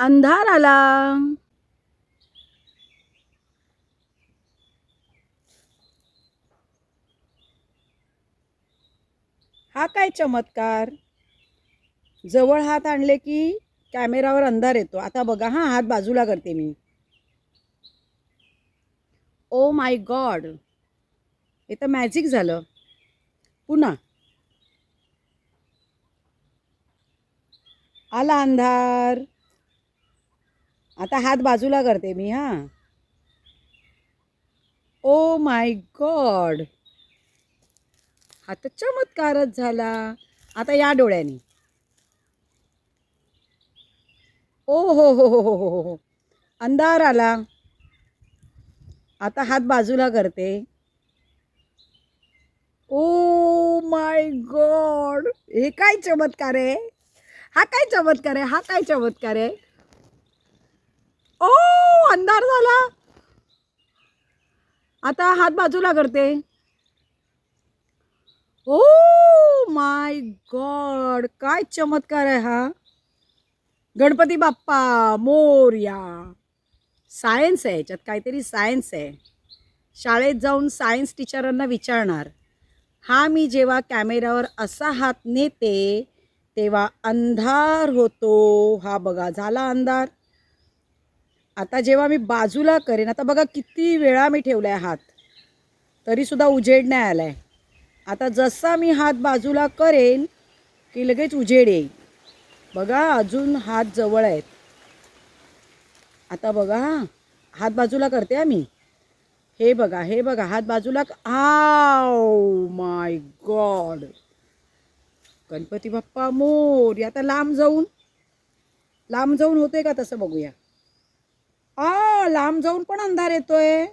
अंधार आला. हा काय चमत्कार. जवळ हात आणले की कॅमेरावर अंधार येतो. आता बघा हा, हात बाजूला करते मी. ओ माय गॉड, हे तर मॅजिक झालं. पुन्हा आला अंधार. आता हात बाजूला करते मी. हा, ओ माय गॉड, हा तर चमत्कारच झाला. आता या डोळ्याने. ओ हो, अंधार आला. आता हात बाजूला करते. ओ माय गॉड, हे काय चमत्कार आहे. हा काय चमत्कार आहे. हा काय चमत्कार आहे. ओ, अंधार झाला. आता हात बाजूला करते. ओ माय गॉड, काय चमत्कार आहे हा. गणपती बाप्पा मोरया. सायन्स आहे याच्यात, काहीतरी सायन्स आहे. शाळेत जाऊन सायन्स टीचरांना विचारणार. हा, मी जेव्हा कॅमेऱ्यावर असा हात नेते तेव्हा अंधार होतो. हा बघा, झाला अंधार. आता जेव्हा मी बाजूला करेन, आता बघा किती वेळा मी ठेवलाय हात, तरीसुद्धा उजेड नाही आलाय. आता जसा मी हात बाजूला करेन की लगेच उजेड येईल. बघा, अजून हात जवळ आहेत. आता बघा, हात बाजूला करते आम्ही. हे बघा, हे बघा, हात बाजूला. आव माय गॉड, गणपती बाप्पा मोरया. आता लांब जाऊन होते का तसं बघूया. लांब जाऊन पण अंधार येतोय.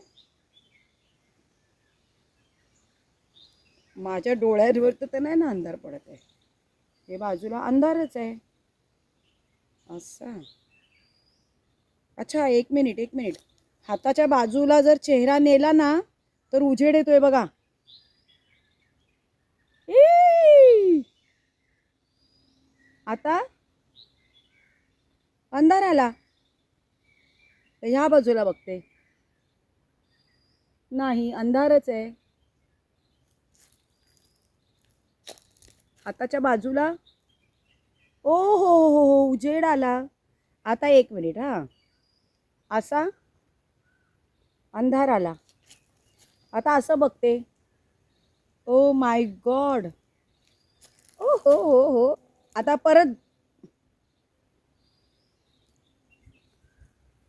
माझ्या डोळ्यावर तर नाही ना अंधार पडत आहे. हे बाजूला अंधारच आहे. असं. अच्छा, एक मिनिट. हाताच्या बाजूला जर चेहरा नेला ना तर उजेड येतोय बघा. आता अंधार आला. ह्या बाजूला बघते, नाही, अंधारच आहे. हाताच्या बाजूला हो, उजेड आला. आता एक मिनिट. हा, असा अंधार आला. आता असं बघते. Oh my God. ओ हो. आता परत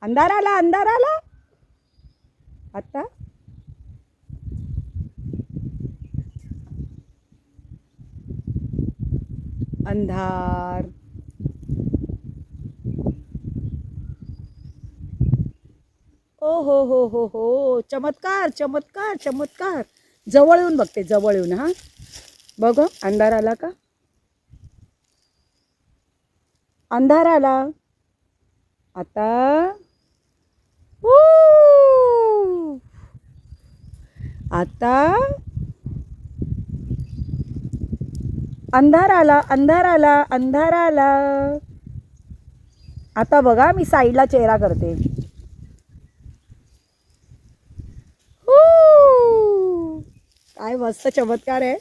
अंधार आला. आता अंधार. ओ हो, चमत्कार. जवळ येऊन बघते, जवळ येऊन. हा, बघ, अंधार आला का. अंधार आला. आता आता अंधार आला. आता बघा, मी साईडला चेहरा करते. काय मस्त चमत्कार आहे.